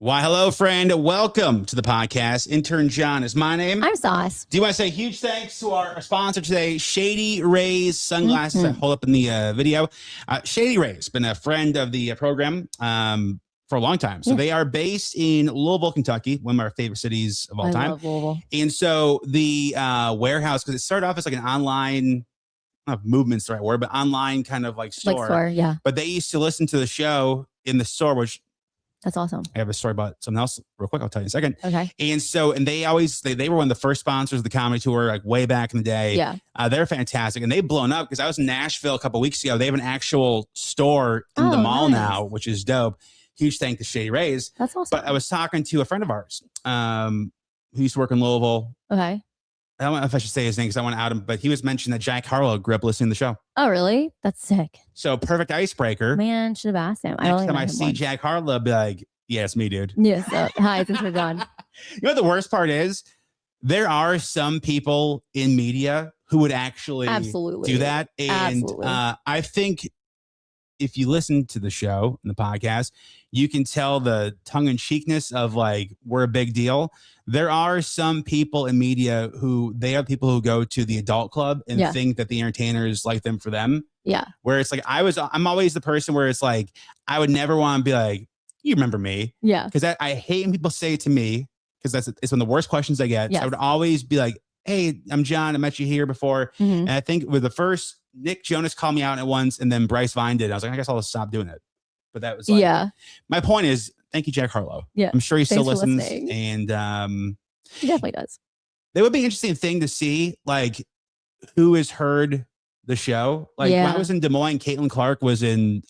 Why, hello, friend. Welcome to the podcast. Intern John is my name. I'm Sauce. Do you want to say huge thanks to our sponsor today, Shady Rays Sunglasses? I hold up in the video. Shady Rays, been a friend of the program for a long time. So they are based in Louisville, Kentucky, one of our favorite cities of all time. I love Louisville. And so the warehouse, because it started off as like an online, not movement's the right word, but online kind of like store. Yeah. But they used to listen to the show in the store, which that's awesome. I have a story about something else real quick. I'll tell you in a second. Okay. And so, and they always, they were one of the first sponsors of the comedy tour, like way back in the day. Yeah. They're fantastic. And they've blown up because I was in Nashville a couple of weeks ago. They have an actual store in the mall now, which is dope. Huge thank to Shady Rays. That's awesome. But I was talking to a friend of ours who used to work in Louisville. Okay. I don't know if I should say his name because I want to out him, but he was mentioning that Jack Harlow grew up listening to the show. Oh, really? That's sick. So perfect icebreaker. Man, should have asked him. Next time I see Jack Harlow, I'll be like, yeah, it's me, dude. Yes. Hi, it's Intern John. You know what the worst part is? There are some people in media who would actually do that. And I think if you listen to the show and the podcast, you can tell the tongue-in-cheekness of like, we're a big deal. There are some people in media who they are people who go to the adult club and think that the entertainers like them for them. Yeah. Where it's like, I'm always the person where it's like, I would never want to be like, you remember me. Yeah. Because I hate when people say it to me because it's one of the worst questions I get. Yes. So I would always be like, hey, I'm John. I met you here before. And I think with the first, Nick Jonas called me out at once and then Bryce Vine did. I was like, I guess I'll just stop doing it. But that was like, my point is, thank you, Jack Harlow. Yeah. I'm sure he still listens. And he definitely does. That would be an interesting thing to see, like who has heard the show. Like when I was in Des Moines, Caitlin Clark was in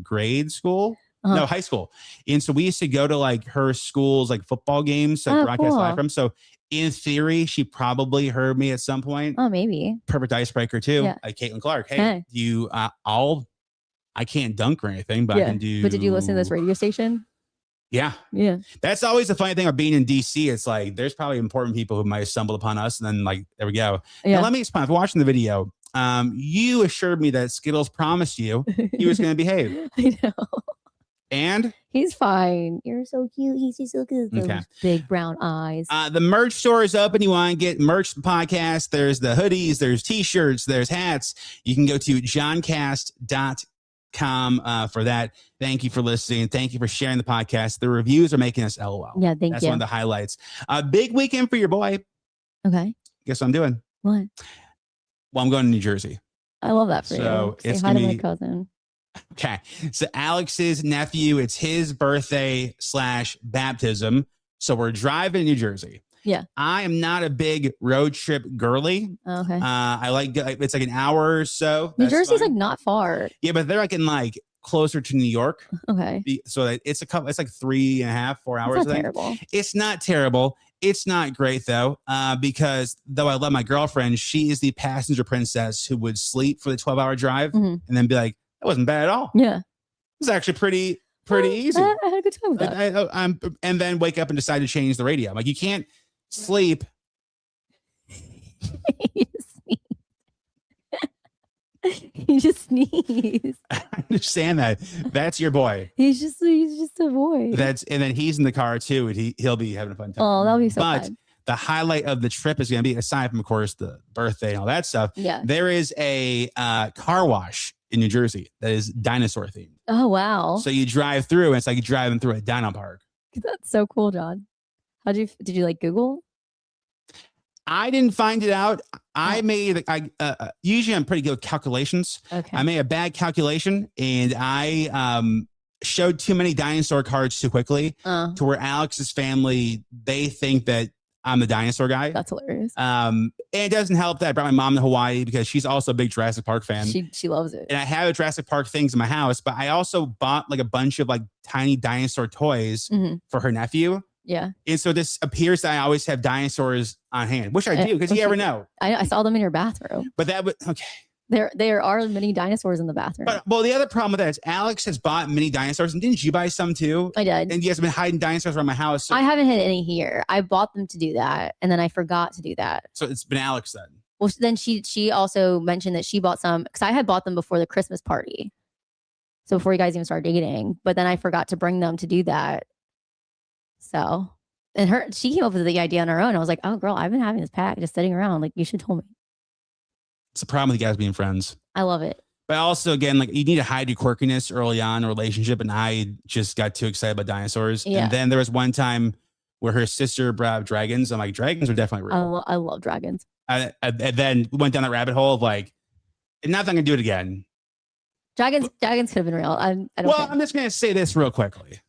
grade school. No, high school. And so we used to go to like her school's like football games to broadcast live from. So in theory, she probably heard me at some point. Oh, maybe. Perfect icebreaker too. Like Caitlin Clark. Hey, you I can't dunk or anything, but I can do. But did you listen to this radio station? Yeah. Yeah. That's always the funny thing of being in DC. It's like there's probably important people who might have stumbled upon us. And then like, there we go. Yeah. Now, let me explain. If you're watching the video, you assured me that Skittles promised you he was going to behave. I know. And he's fine. You're so cute. He's just so good. Those big brown eyes. The merch store is open. You want to get merch for the podcast. There's the hoodies, there's t-shirts, there's hats. You can go to johncast.com for that. Thank you for listening. Thank you for sharing the podcast. The reviews are making us LOL. Yeah, That's one of the highlights. Big weekend for your boy. Okay. Guess what I'm doing? What? Well, I'm going to New Jersey. I love that for you. So it's hi to my cousin. Okay. So Alex's nephew, it's his birthday / baptism. So we're driving to New Jersey. Yeah. I am not a big road trip girly. Okay. I like, it's like an hour or so. New Jersey's like not far. Yeah, but they're like in like closer to New York. Okay. So it's it's like 3.5, 4 hours. It's not terrible. It's not terrible. It's not great though, because though I love my girlfriend, she is the passenger princess who would sleep for the 12-hour drive and then be like, that wasn't bad at all. Yeah. It was actually pretty easy. I had a good time with that. And then wake up and decide to change the radio. Like you can't sleep. He just sneezed. I understand that. That's your boy. He's just a boy. And then he's in the car too, and he'll be having a fun time. Oh, that'll be so fun. But the highlight of the trip is going to be, aside from of course the birthday and all that stuff. Yeah. There is a car wash in New Jersey that is dinosaur themed. Oh wow! So you drive through, and it's like driving through a dino park. That's so cool, John. Did you like Google? I didn't find it out. I made, usually I'm pretty good with calculations. Okay. I made a bad calculation and I showed too many dinosaur cards too quickly to where Alex's family, they think that I'm the dinosaur guy. That's hilarious. And it doesn't help that I brought my mom to Hawaii because she's also a big Jurassic Park fan. She loves it. And I have Jurassic Park things in my house, but I also bought like a bunch of like tiny dinosaur toys for her nephew. Yeah. And so this appears that I always have dinosaurs on hand, which I do because you never know. I saw them in your bathroom. But that would, okay. There are many dinosaurs in the bathroom. But, well, the other problem with that is Alex has bought many dinosaurs, and didn't you buy some too? I did. And you guys have been hiding dinosaurs around my house. So, I haven't had any here. I bought them to do that, and then I forgot to do that. So it's been Alex then. Well, then she also mentioned that she bought some because I had bought them before the Christmas party. So before you guys even started dating, but then I forgot to bring them to do that. So, and she came up with the idea on her own. I was like, oh girl, I've been having this pack just sitting around. Like, you should tell me. It's a problem with you guys being friends. I love it. But also, again, like you need to hide your quirkiness early on in a relationship. And I just got too excited about dinosaurs. Yeah. And then there was one time where her sister brought up dragons. I'm like, dragons are definitely real. I love dragons. And then went down that rabbit hole of like, not that I'm going to do it again. Dragons could have been real. I don't care. I'm just going to say this real quickly.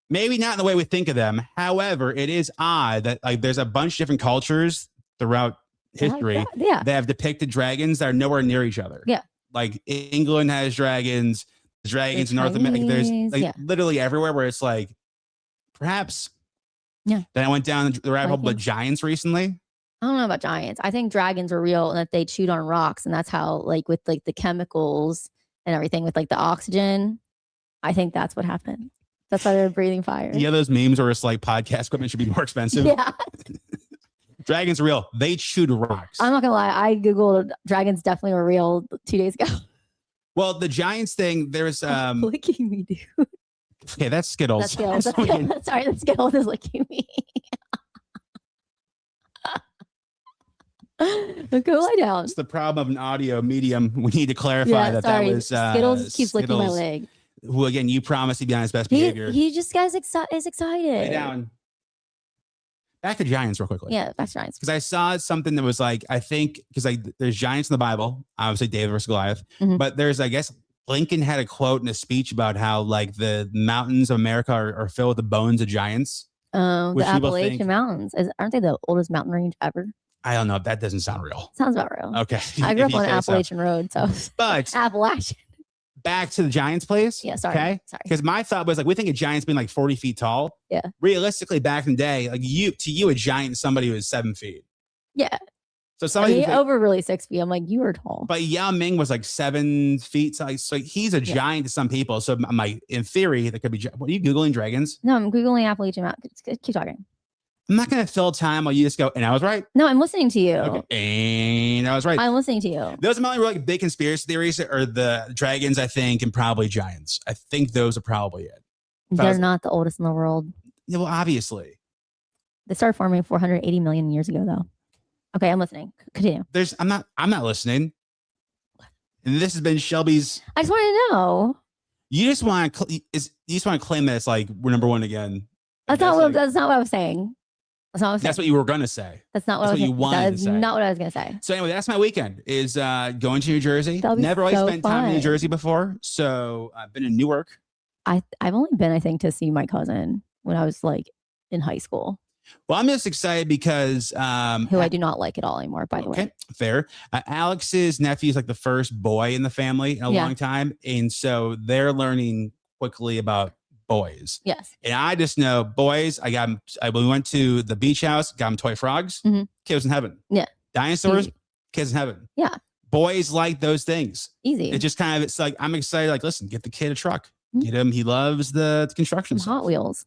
Maybe not in the way we think of them. However, it is odd that like there's a bunch of different cultures throughout history that have depicted dragons that are nowhere near each other. Yeah. Like England has dragons in North America. There's like literally everywhere where it's like, perhaps. Yeah. Then I went down the rabbit hole with giants recently. I don't know about giants. I think dragons are real and that they chewed on rocks. And that's how, like, with like the chemicals and everything with like the oxygen, I think that's what happened. That's why they're breathing fire. Yeah, those memes where it's like podcast equipment should be more expensive. Yeah. Dragons are real. They chewed rocks. I'm not gonna lie. I Googled dragons definitely were real 2 days ago. Well, the giants thing, there's licking me, dude. Okay, that's Skittles. That's Skittles. Sorry, the Skittles is licking me. Go lie down. It's the problem of an audio medium. We need to clarify that was Skittles keeps licking my leg. Who again, you promised he'd be on his best behavior. He just is excited. Lay down. Back to giants real quickly. Yeah, back to giants. Because I saw something that was like, I think, because like there's giants in the Bible, obviously David versus Goliath, but there's, I guess, Lincoln had a quote in a speech about how like the mountains of America are filled with the bones of giants. Oh, the Appalachian Mountains. Aren't they the oldest mountain range ever? I don't know. That doesn't sound real. Sounds about real. Okay. I grew up on Appalachian Road, so. But Appalachian. Back to the Giants place. Yeah, sorry. Okay. Sorry. Because my thought was like, we think of giants being like 40 feet tall. Yeah. Realistically, back in the day, like to you, a giant is somebody who was 7 feet. Yeah. So somebody over really 6 feet. I'm like, you are tall. But Yao Ming was like 7 feet. So he's a giant to some people. So I'm like, in theory, that could be. What are you Googling dragons? No, I'm Googling Appalachian Mountain. Keep talking. I'm not going to fill time while you just go, and I was right. No, I'm listening to you. Okay. And I was right. I'm listening to you. Those are my only like big conspiracy theories are the dragons, I think, and probably giants. I think those are probably it. They're not the oldest in the world. Yeah, well, obviously. They started forming 480 million years ago, though. Okay, I'm listening. Continue. I'm not listening. And this has been Shelby's. I just want to know. You just want to claim that it's like we're number one again. That's not what I was saying. That's what you were going to say. That's not what you wanted to say. Not what I was going to say. So anyway, that's my weekend is going to New Jersey. Never really spent time in New Jersey before. So I've been in Newark. I've only been, I think, to see my cousin when I was like in high school. Well, I'm just excited because who I do not like at all anymore, by the way. Fair. Alex's nephew is like the first boy in the family in a long time. And so they're learning quickly about boys. Yes. And I just know boys. We went to the beach house, got them toy frogs. Kids in heaven. Yeah. Dinosaurs. Kids in heaven. Yeah. Boys like those things. Easy. It just kind of, it's like, I'm excited. Like, listen, get the kid a truck. Get him. He loves the construction stuff. Hot Wheels.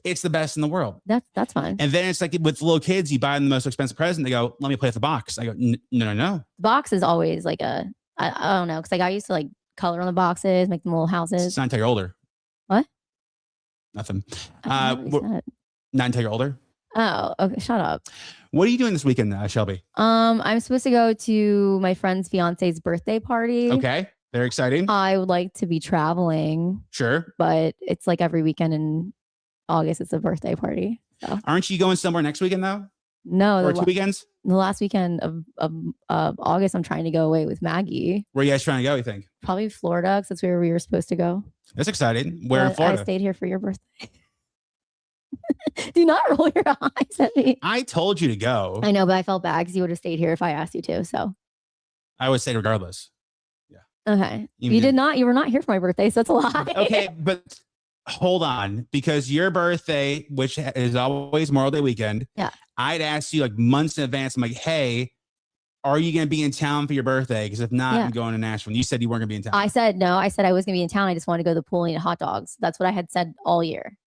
It's the best in the world. That's fine. And then it's like with little kids, you buy them the most expensive present. They go, let me play with the box. I go, no. Box is always like I don't know. Cause like I used to like color on the boxes, make them little houses. It's not until you're older. What? Nothing. Not until you're older. Oh, okay. Shut up. What are you doing this weekend, Shelby? I'm supposed to go to my friend's fiance's birthday party. Okay. Very exciting. I would like to be traveling. Sure. But it's like every weekend in August, it's a birthday party. So. Aren't you going somewhere next weekend though? No. Or 2 weekends? The last weekend of August, I'm trying to go away with Maggie. Where are you guys trying to go, you think? Probably Florida, because that's where we were supposed to go. That's exciting. Where in Florida? I stayed here for your birthday. Do not roll your eyes at me. I told you to go. I know, but I felt bad because you would have stayed here if I asked you to. So I would say regardless. Yeah. Okay. You did not. You were not here for my birthday, so it's a lie. Okay, but hold on, because your birthday, which is always Memorial Day weekend, I'd ask you like months in advance. I'm like, hey, are you going to be in town for your birthday? Because if not, I'm going to Nashville. And you said you weren't going to be in town. I said no. I said I was going to be in town. I just wanted to go to the pool and eat hot dogs. That's what I had said all year.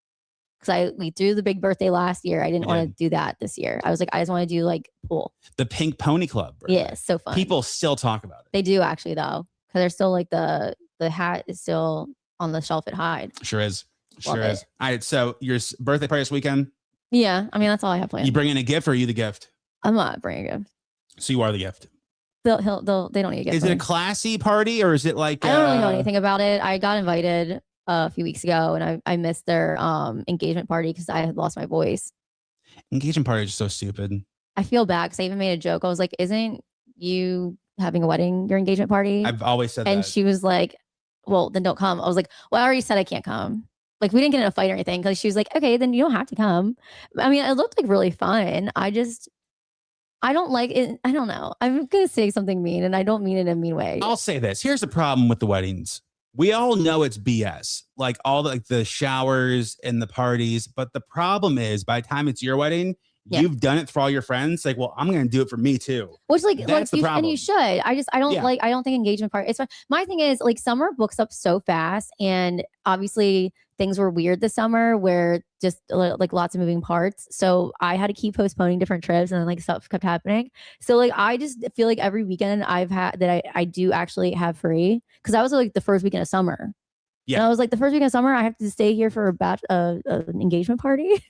Because we threw the big birthday last year. I didn't want to do that this year. I was like, I just want to do like pool. The Pink Pony Club. Birthday. Yeah, so fun. People still talk about it. They do actually though, because they're still like the hat is still on the shelf at Hyde. Sure is. Sure is. All right. So your birthday party this weekend? Yeah. I mean, that's all I have planned. You bringing a gift or are you the gift? I'm not bringing a gift. So you are the gift. They don't need a gift. Is it a classy party or is it like? I don't really know anything about it. I got invited a few weeks ago and I missed their engagement party because I had lost my voice. Engagement party is so stupid. I feel bad because I even made a joke. I was like, "Isn't you having a wedding your engagement party?" I've always said that. And she was like, "Well, then don't come." I was like, "Well, I already said I can't come." Like, we didn't get in a fight or anything because she was like, "Okay, then you don't have to come." I mean, it looked like really fun. I don't like it. I don't know. I'm going to say something mean and I don't mean it in a mean way. I'll say this. Here's the problem with the weddings. We all know it's BS, like all the showers and the parties. But the problem is by the time it's your wedding, you've done it for all your friends. Like, well, I'm going to do it for me too. Which that's the problem. And you should. I don't think engagement party. It's fun. My thing is like summer books up so fast. And obviously things were weird this summer where just like lots of moving parts. So I had to keep postponing different trips and then like stuff kept happening. So like, I just feel like every weekend I've had that I do actually have free. Cause I was like the first weekend of summer. Yeah. And I was like the first weekend of summer, I have to stay here for an engagement party.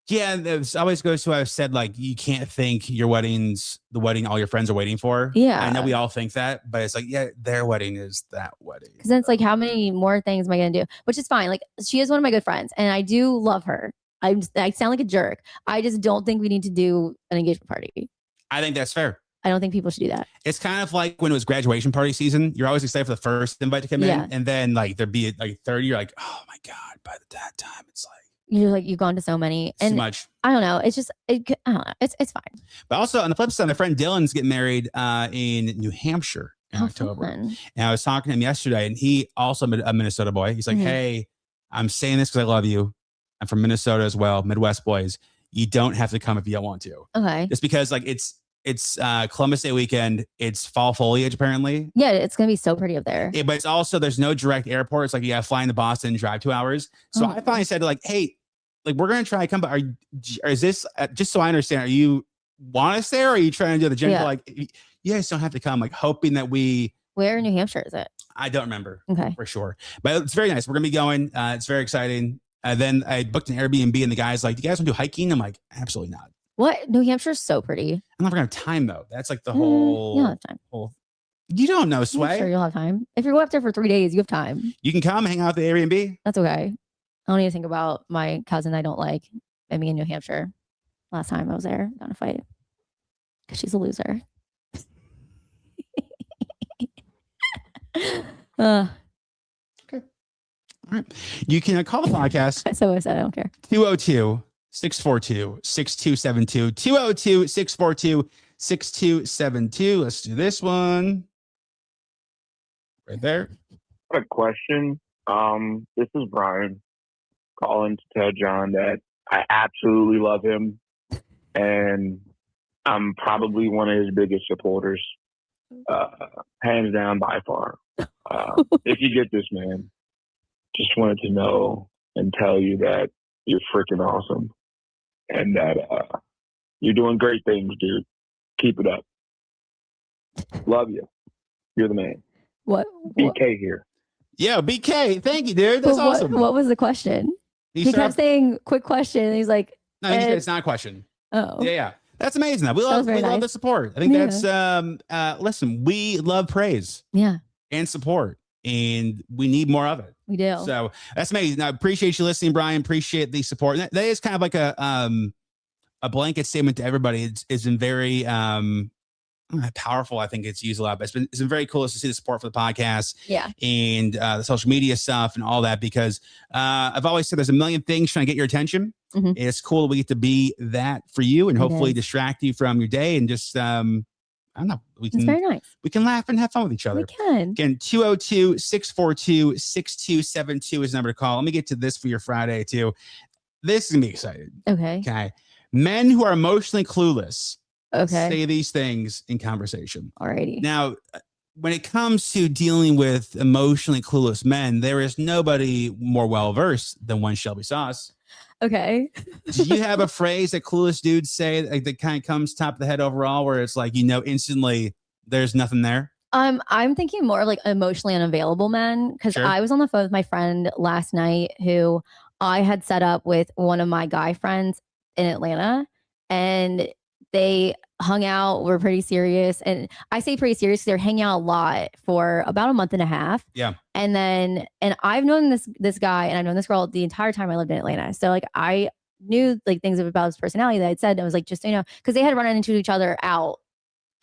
Yeah, it always goes to what I've said, like, you can't think your wedding's the wedding all your friends are waiting for. Yeah. I know we all think that, but it's like, yeah, their wedding is that wedding. Because then it's like, how many more things am I going to do? Which is fine. Like, she is one of my good friends, and I do love her. I sound like a jerk. I just don't think we need to do an engagement party. I think that's fair. I don't think people should do that. It's kind of like when it was graduation party season. You're always excited for the first invite to come in, and then like there'd be like 30. You're like, oh my God, by that time, it's like. You've gone to so many and too much. I don't know. It's just, I don't know. It's fine. But also on the flip side, my friend Dylan's getting married in New Hampshire in October. Fun. And I was talking to him yesterday and he also a Minnesota boy. He's like, hey, I'm saying this because I love you. I'm from Minnesota as well. Midwest boys. You don't have to come if you don't want to. Okay. Just because like it's Columbus Day weekend. It's fall foliage apparently. Yeah, it's gonna be so pretty up there. But it's also there's no direct airport. It's like you got to fly into Boston, drive 2 hours. So I finally said like, hey, like we're gonna try to come, but is this just so I understand? Are you want us there? Or are you trying to do the general like you guys don't have to come? Like hoping that we. Where in New Hampshire is it? I don't remember. Okay, for sure, but it's very nice. We're gonna be going. It's very exciting. Then I booked an Airbnb, and the guy's like, "Do you guys want to do hiking?" I'm like, "Absolutely not." What? New Hampshire's so pretty. I'm never gonna have time though. That's like the whole. You'll have time. You don't know, Sway. I'm sure you'll have time. If you're up there for 3 days, you have time. You can come hang out at the Airbnb. That's okay. I don't need to think about my cousin I don't like and me in New Hampshire. Last time I was there, got in a fight because she's a loser. Okay. All right. You can call the podcast. So I said I don't care. 202-642-6272. 202-642-6272. Let's do this one. Right there. A question. This is Brian calling to tell John that I absolutely love him and I'm probably one of his biggest supporters, hands down by far. If you get this, man, just wanted to know and tell you that you're freaking awesome and that you're doing great things, dude. Keep it up. Love you. You're the man. What? BK here. Yeah, BK. Thank you, dude. That's awesome. What was the question? He kept saying quick question. And he's like, no, he said it's not a question. Oh, yeah. That's amazing. We love the support. I think that's listen, we love praise. Yeah. And support. And we need more of it. We do. So that's amazing. I appreciate you listening, Brian. Appreciate the support. That is kind of like a blanket statement to everybody. It's been very powerful. I think it's used a lot, but it's been very cool to see the support for the podcast, and the social media stuff and all that. Because I've always said there's a million things trying to get your attention. It's cool that we get to be that for you, and hopefully distract you from your day, and just I don't know. It's very nice. We can laugh and have fun with each other. We can. Again, 202-642-6272 is the number to call. Let me get to this for your Friday too. This is gonna be exciting. Okay. Men who are emotionally clueless. Say these things in conversation. Alrighty. Now, when it comes to dealing with emotionally clueless men, there is nobody more well-versed than one Shelby Sauce. Okay. Do you have a phrase that clueless dudes say that kind of comes top of the head overall where it's like, instantly there's nothing there? I'm thinking more of like emotionally unavailable men, because I was on the phone with my friend last night who I had set up with one of my guy friends in Atlanta, and they hung out, were pretty serious. And I say pretty serious, they're hanging out a lot for about a month and a half. Yeah. And I've known this guy and I've known this girl the entire time I lived in Atlanta. So like I knew like things about his personality that I'd said. I was like, just so you know, because they had run into each other out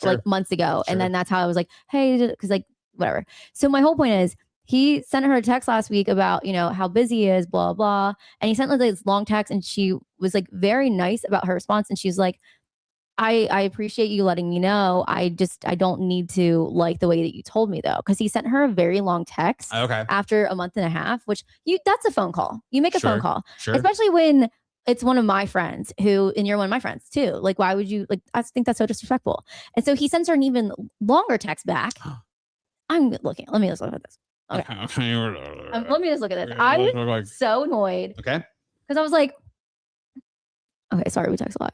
like months ago. And then that's how I was like, hey, because like whatever. So my whole point is, he sent her a text last week about, you know, how busy he is, blah, blah. And he sent like this long text, and she was like very nice about her response. And she's like, I appreciate you letting me know. I don't need to like the way that you told me, though. Because he sent her a very long text after a month and a half, which that's a phone call. You make a phone call, especially when it's one of my friends and you're one of my friends too. Like, why would you I think that's so disrespectful. And so he sends her an even longer text back. I'm looking. Let me just look at this. Okay. Let me just look at this. I was so annoyed. Okay. Because I was like, okay, sorry, we text a lot.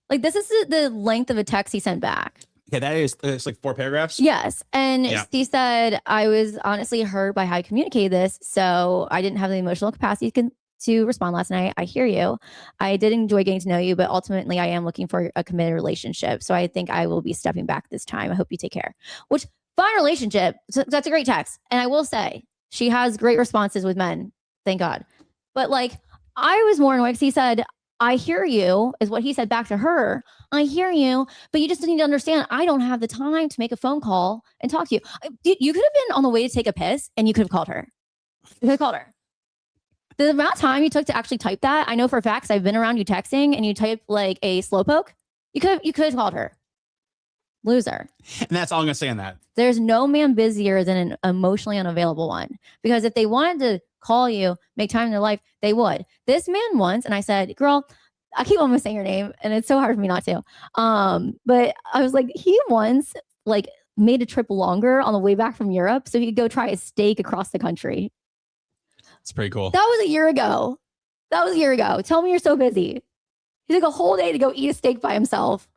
Like, this is the length of a text he sent back. Okay, that is it's like 4 paragraphs. Yes. And he said, I was honestly hurt by how I communicated this. So I didn't have the emotional capacity to respond last night. I hear you. I did enjoy getting to know you, but ultimately I am looking for a committed relationship. So I think I will be stepping back this time. I hope you take care. Which, fine relationship. So that's a great text. And I will say, she has great responses with men. Thank God. But like, I was more annoyed because he said, I hear you, is what he said back to her. I hear you, but you just need to understand, I don't have the time to make a phone call and talk to you. You could have been on the way to take a piss and you could have called her. You could have called her. The amount of time you took to actually type that, I know for a fact, 'cause I've been around you texting and you type like a slowpoke. You could have called her. Loser. And that's all I'm going to say on that. There's no man busier than an emotionally unavailable one. Because if they wanted to call you, make time in their life, they would. This man once, and I said, girl, I keep almost saying your name, and it's so hard for me not to. But I was like, he once like made a trip longer on the way back from Europe so he could go try a steak across the country. It's pretty cool. That was a year ago. Tell me you're so busy. He took a whole day to go eat a steak by himself.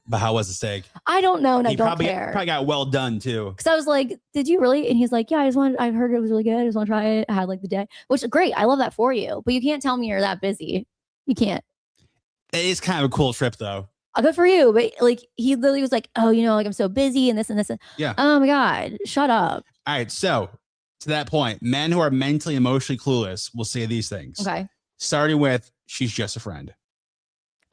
But how was the steak? I don't know, and I don't care. Probably got well done too. Because I was like, "Did you really?" And he's like, "Yeah, I heard it was really good. I just want to try it. I had like the day, which is great. I love that for you. But you can't tell me you're that busy. You can't." It is kind of a cool trip, though. Good for you, but like he literally was like, "Oh, you know, like I'm so busy and this and this." Yeah. Oh my God, shut up. All right, so to that point, men who are mentally, emotionally clueless will say these things. Okay. Starting with, "She's just a friend."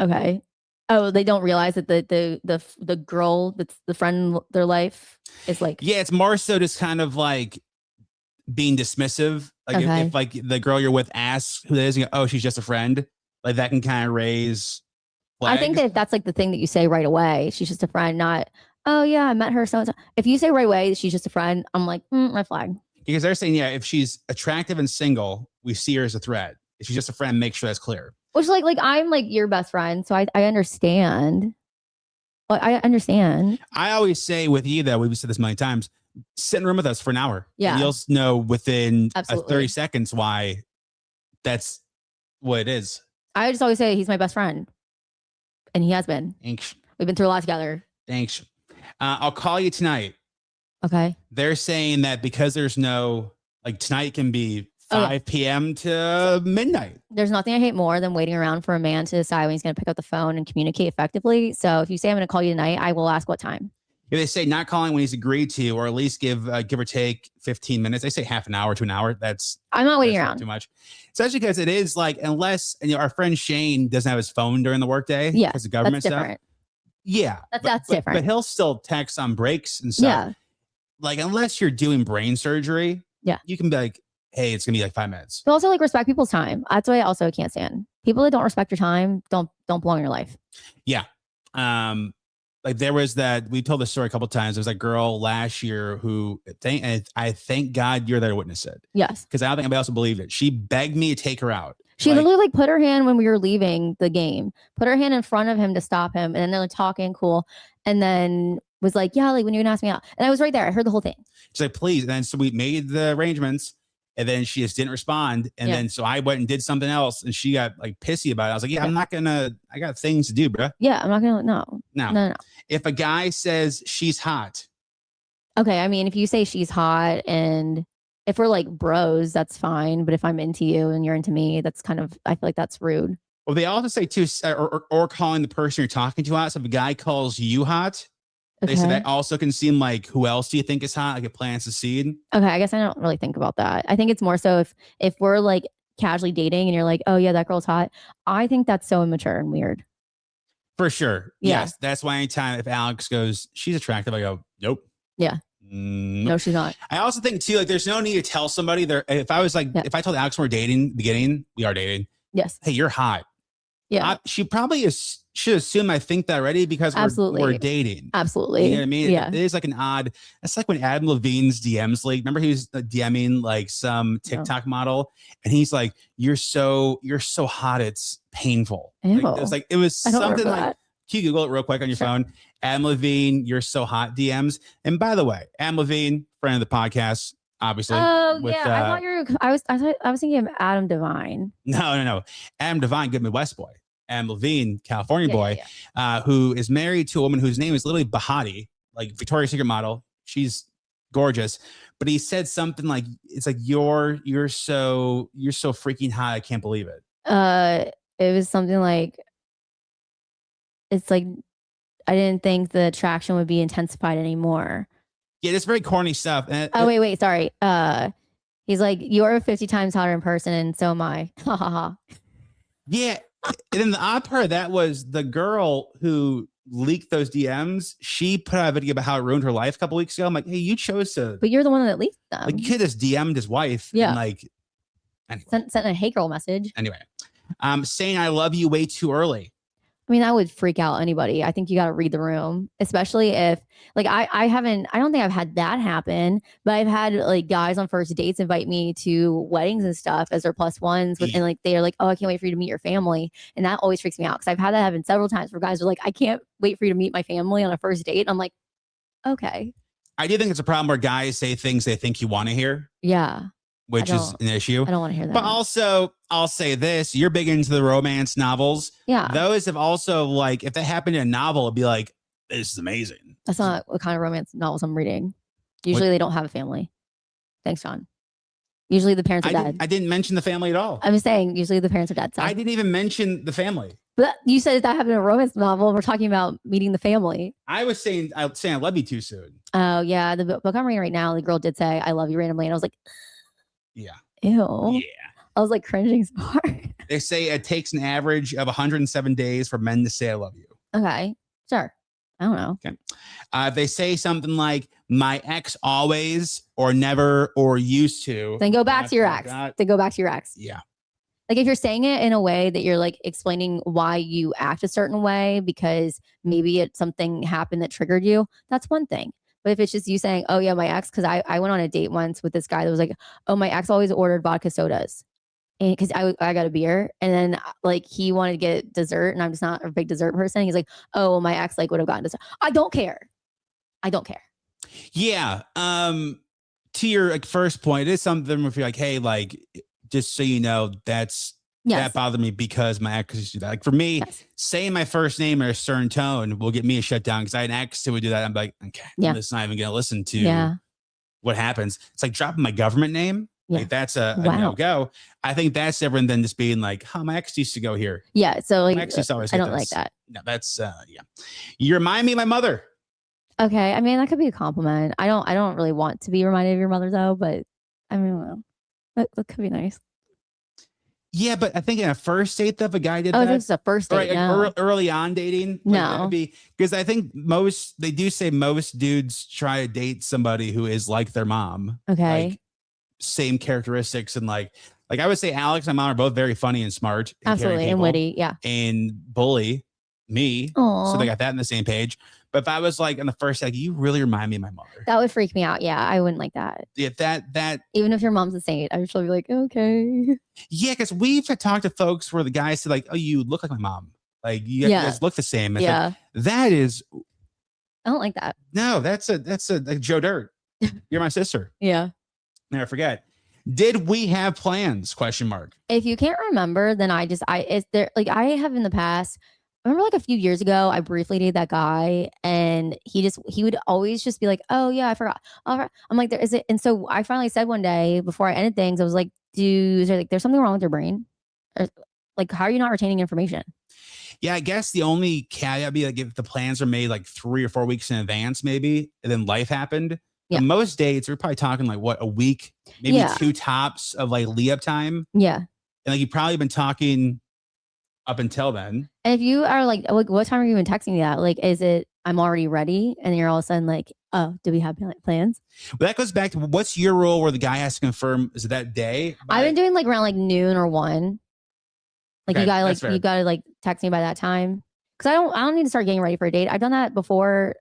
Okay. Oh, they don't realize that the girl that's the friend in their life is like. Yeah, it's more so just kind of like being dismissive. Like if like the girl you're with asks who that is, you go, "Oh, she's just a friend." Like that can kind of raise flags. I think that that's like the thing that you say right away. She's just a friend, not, "Oh yeah, I met her so and so." If you say right away she's just a friend, I'm like, red flag. Because they're saying, yeah, if she's attractive and single, we see her as a threat. If she's just a friend, make sure that's clear. Which like I'm like your best friend, so I understand. Well, I understand. I always say with you, though, we've said this many times, sit in a room with us for an hour. Yeah. And you'll know within 30 seconds why that's what it is. I just always say he's my best friend. And he has been. Thanks. We've been through a lot together. Thanks. I'll call you tonight. Okay. They're saying that because there's no, like tonight can be 5 p.m. to midnight. There's nothing I hate more than waiting around for a man to decide when he's going to pick up the phone and communicate effectively. So if you say I'm going to call you tonight, I will ask what time. If they say not calling when he's agreed to, or at least give or take 15 minutes, they say half an hour to an hour. I'm not waiting around too much. Especially because it is like, unless our friend Shane doesn't have his phone during the workday. Yeah, because of government that's stuff. different. Yeah, that's different. But he'll still text on breaks and stuff. Yeah. Like unless you're doing brain surgery, you can be like, "Hey, it's gonna be like 5 minutes." But also like respect people's time. That's what I also can't stand. People that don't respect your time don't belong in your life. Yeah. Like there was that, we told this story a couple of times. There was a girl last year who I thank God you're there to witness it. Yes. Because I don't think anybody else would believe it. She begged me to take her out. She literally like put her hand when we were leaving the game, put her hand in front of him to stop him. And then they're like talking cool. And then was like, "Yeah, like when you're gonna ask me out." And I was right there. I heard the whole thing. She's like, "Please." And then so we made the arrangements. And then she just didn't respond. And then so I went and did something else. And she got like pissy about it. I was like, "Yeah, I'm not gonna, I got things to do, bro." Yeah, I'm not gonna, no. If a guy says she's hot, Okay, I mean, if you say she's hot and if we're like bros, that's fine. But if I'm into you and you're into me, that's kind of, I feel like that's rude. Well, they also say too, or calling the person you're talking to hot. So if a guy calls you hot, they say that also can seem like, who else do you think is hot? Like it plants a seed. Okay, I guess I don't really think about that. I think it's more so if we're like casually dating and you're like, oh yeah, that girl's hot. I think that's so immature and weird. For sure. Yeah. Yes. That's why anytime if Alex goes, she's attractive, I go, nope. Yeah. Nope. No, she's not. I also think too, like there's no need to tell somebody there. If I was like, if I told Alex we're dating beginning, we are dating. Yes. Hey, you're hot. Yeah. She probably should assume I think that already because we're dating. Absolutely. You know what I mean? Yeah. It is like an odd, it's like when Adam Levine's DMs leaked. Remember he was DMing like some TikTok model and he's like, you're so hot. It's painful. Like, it was something like, can you Google it real quick on your phone? Adam Levine, you're so hot DMs. And by the way, Adam Levine, friend of the podcast, obviously. Oh yeah, I thought you were. I was thinking of Adam Devine. No. Adam Devine, good Midwest boy. Adam Levine, California boy, who is married to a woman whose name is literally Bahati, like Victoria's Secret model. She's gorgeous, but he said something like, "It's like you're so freaking hot. I can't believe it." It was something like, it's like, I didn't think the attraction would be intensified anymore. Yeah, it's very corny stuff. Wait, sorry. He's like, you're 50 times hotter in person, and so am I. Ha ha ha. Yeah. And then the odd part of that was the girl who leaked those DMs. She put out a video about how it ruined her life a couple weeks ago. I'm like, hey, you chose to. But you're the one that leaked them. Like, you could have just DM'd his wife. Yeah. And like, anyway. Sent a hey girl message. Anyway, saying I love you way too early. I mean, that would freak out anybody. I think you got to read the room, especially if like I don't think I've had that happen, but I've had like guys on first dates invite me to weddings and stuff as their plus ones and like, they're like, oh, I can't wait for you to meet your family. And that always freaks me out. Cause I've had that happen several times where guys are like, I can't wait for you to meet my family on a first date. And I'm like, okay. I do think it's a problem where guys say things they think you want to hear. Yeah. Which is an issue. I don't want to hear that. But also, I'll say this, you're big into the romance novels. Yeah. Those have also, like, if that happened in a novel, it'd be like, this is amazing. That's not what kind of romance novels I'm reading. Usually they don't have a family. Thanks, John. Usually the parents are dead. I didn't mention the family at all. I'm saying usually the parents are dead. So. I didn't even mention the family. But you said that happened in a romance novel. We're talking about meeting the family. I was saying I love you too soon. Oh, yeah. The book I'm reading right now, the girl did say, I love you randomly. And I was like, yeah. Ew. Yeah. I was like cringing so hard. They say it takes an average of 107 days for men to say I love you. Okay. Sure. I don't know. Okay. They say something like my ex always or never or used to. Then go back to your ex. Then go back to your ex. Yeah. Like if you're saying it in a way that you're like explaining why you act a certain way because maybe something happened that triggered you, that's one thing. But if it's just you saying, oh yeah, my ex, because I went on a date once with this guy that was like, oh, my ex always ordered vodka sodas. And because I got a beer and then like he wanted to get dessert and I'm just not a big dessert person. He's like, oh, well, my ex like would have gotten dessert. I don't care. Yeah. To your like first point, it is something if you're like, hey, like, just so you know, that bothered me because my ex used to do that. Like for me, saying my first name in a certain tone will get me a shutdown because I had an ex who would do that. I'm like, okay, I'm just not even going to listen to what happens. It's like dropping my government name. Yeah. Like that's a no-go. I think that's different than just being like, oh, my ex used to go here. Yeah. So like, my ex used to always I don't like that. No, that's You remind me of my mother. Okay. I mean, that could be a compliment. I don't really want to be reminded of your mother though, but I mean, well, that could be nice. Yeah, but I think in a first date, though, if a guy did that. Oh, it's a first date. Right, no. Early on dating. No. Because I think they do say most dudes try to date somebody who is like their mom. Okay. Like, same characteristics. And like I would say Alex and my mom are both very funny and smart. And absolutely. And witty. Yeah. And bully me. Aww. So they got that on the same page. But if I was like on the first, like, you really remind me of my mother. That would freak me out. Yeah, I wouldn't like that. Yeah, that. Even if your mom's a saint, I would still be like, okay. Yeah, because we've talked to folks where the guys say like, oh, you look like my mom. Like you guys look the same. It's like, that is. I don't like that. No, that's like Joe Dirt. You're my sister. Yeah. Never forget. Did we have plans? ? If you can't remember, then I have in the past. remember like a few years ago, I briefly dated that guy, and he would always just be like, "Oh yeah, I forgot." I'm like, "There is it," and so I finally said one day before I ended things, I was like, "Dude, there's something wrong with your brain, or like, how are you not retaining information?" Yeah, I guess the only caveat would be like if the plans are made like 3 or 4 weeks in advance, maybe, and then life happened. Yeah. But most dates, we're probably talking like what, a week, maybe 2 tops of like lead up time. Yeah. And like you've probably been talking up until then. And if you are like, what time are you even texting me at? Like, is it I'm already ready? And you're all of a sudden like, oh, do we have plans? Well, that goes back to what's your rule where the guy has to confirm, is it that day? I've been doing like around like noon or 1. Like okay, you gotta like text me by that time. Cause I don't need to start getting ready for a date. I've done that before,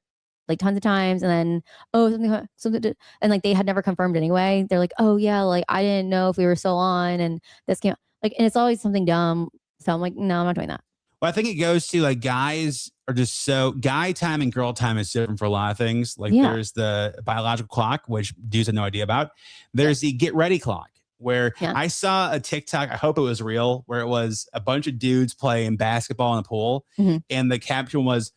like tons of times. And then, something, and like they had never confirmed anyway. They're like, oh yeah, like I didn't know if we were still on, and this came like, and it's always something dumb. So I'm like, no, I'm not doing that. Well, I think it goes to like guys are just so guy time and girl time is different for a lot of things. Like there's the biological clock, which dudes have no idea about. There's the get ready clock. Where I saw a TikTok, I hope it was real, where it was a bunch of dudes playing basketball in the pool. And the caption was,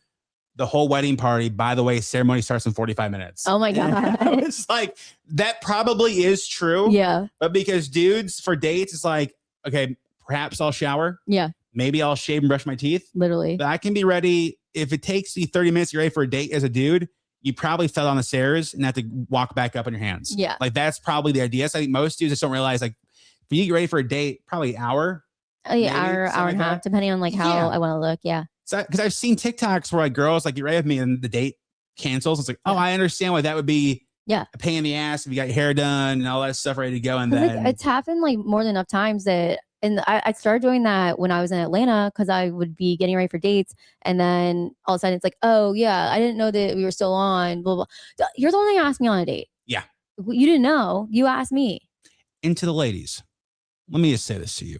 the whole wedding party, by the way, ceremony starts in 45 minutes. Oh my God. It's like, that probably is true. Yeah. But because dudes for dates, it's like, okay, perhaps I'll shower. Yeah. Maybe I'll shave and brush my teeth. Literally. But I can be ready. If it takes me 30 minutes to get ready for a date as a dude, you probably fell on the stairs and have to walk back up on your hands. Yeah. Like that's probably the idea. So I think most dudes just don't realize like, if you get ready for a date, probably an hour. Oh yeah, maybe, hour and a half, depending on like how I want to look. Yeah. So, because I've seen TikToks where like girls like get ready with me and the date cancels. It's like, oh, I understand why that would be a pain in the ass if you got your hair done and all that stuff ready to go. And then like, it's happened like more than enough times that, and I started doing that when I was in Atlanta because I would be getting ready for dates, and then all of a sudden it's like, oh yeah, I didn't know that we were still on. Blah blah. You're the one that asked me on a date. Yeah. You didn't know. You asked me. And to the ladies, let me just say this to you.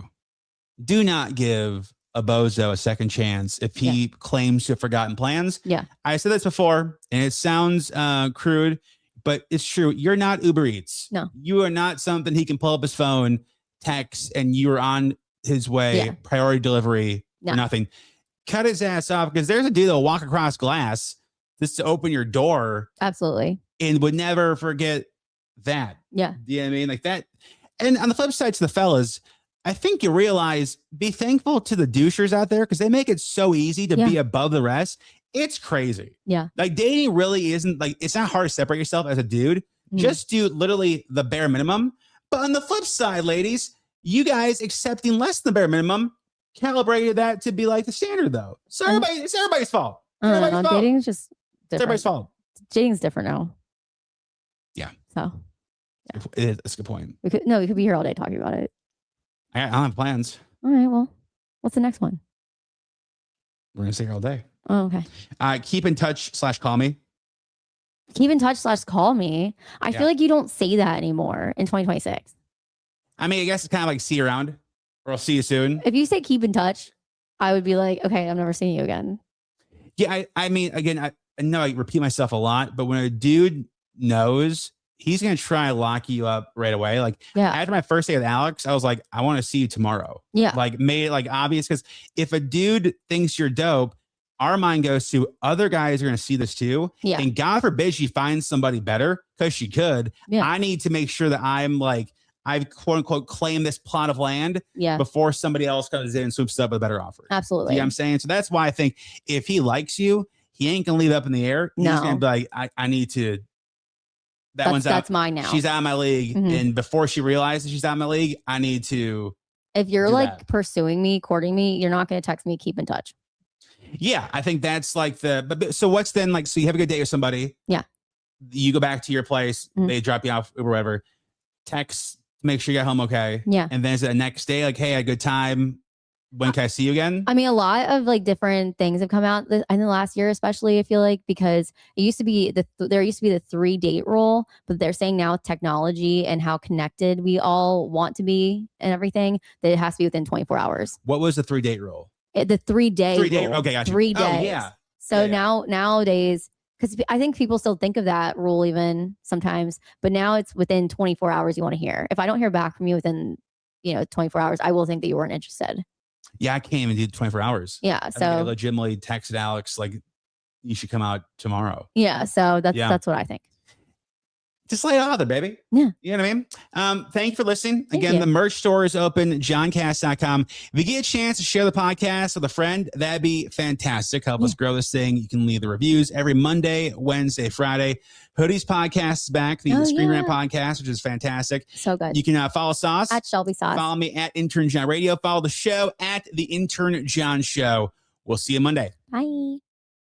Do not give a bozo a second chance if he claims to have forgotten plans. Yeah. I said this before, and it sounds crude, but it's true. You're not Uber Eats. No. You are not something he can pull up his phone, text, and you are on his way, priority delivery, or nothing. Cut his ass off, because there's a dude that'll walk across glass just to open your door. Absolutely. And would never forget that. Yeah. You know what I mean? Like that. And on the flip side to the fellas, I think you realize, be thankful to the douchers out there because they make it so easy to be above the rest. It's crazy. Yeah. Like dating really isn't like, it's not hard to separate yourself as a dude. Just do literally the bare minimum. But on the flip side, ladies, you guys accepting less than the bare minimum calibrated that to be like the standard though. So it's everybody's fault. Dating's just different. It's everybody's fault. Dating's different now. Yeah. So that's a good point. We could be here all day talking about it. I don't have plans. All right. Well, what's the next one? We're going to stay here all day. Oh, okay. Keep in touch / call me. Keep in touch / call me. I feel like you don't say that anymore in 2026. I mean, I guess it's kind of like see you around or I'll see you soon. If you say keep in touch, I would be like, okay, I'm never seeing you again. Yeah. I mean, again, I know I repeat myself a lot, but when a dude knows, he's going to try to lock you up right away. Like after my first day with Alex, I was like, I want to see you tomorrow. Yeah. Like made it like obvious. Cause if a dude thinks you're dope, our mind goes to other guys are going to see this too. Yeah. And God forbid she finds somebody better, because she could. Yeah. I need to make sure that I'm like, I've quote unquote claimed this plot of land before somebody else comes in and swoops up with a better offer. Absolutely. You know what I'm saying? So that's why I think if he likes you, he ain't going to leave it up in the air. He's going to be like, I need to. That's mine now. She's out of my league. And before she realizes she's out of my league, I need to. If you're like pursuing me, courting me, you're not going to text me, keep in touch. Yeah. I think that's like so what's then like, so you have a good date with somebody. Yeah. You go back to your place. They drop you off or whatever. Text, make sure you got home okay. Yeah. And then is it the next day? Like, hey, I had a good time. When can I see you again? I mean, a lot of like different things have come out in the last year, especially I feel like, because it used to be there used to be the 3-date rule, but they're saying now with technology and how connected we all want to be and everything, that it has to be within 24 hours. What was the 3-date rule? The 3-day rule. Okay, gotcha. 3 days. Oh, yeah. So nowadays, because I think people still think of that rule even sometimes, but now it's within 24 hours you want to hear. If I don't hear back from you within 24 hours, I will think that you weren't interested. Yeah, I can't even do 24 hours. Yeah. I So I legitimately texted Alex, like, you should come out tomorrow. Yeah. So that's what I think. Just lay it out there, baby. Yeah. You know what I mean? Thank you for listening. Thank Again, you. the merch store is open, johncast.com. If you get a chance to share the podcast with a friend, that'd be fantastic. Help us grow this thing. You can leave the reviews every Monday, Wednesday, Friday. Hoodies podcast is back, the Screen Rant podcast, which is fantastic. So good. You can follow Sauce at Shelby Sauce. Follow me at Intern John Radio. Follow the show at the Intern John Show. We'll see you Monday. Bye.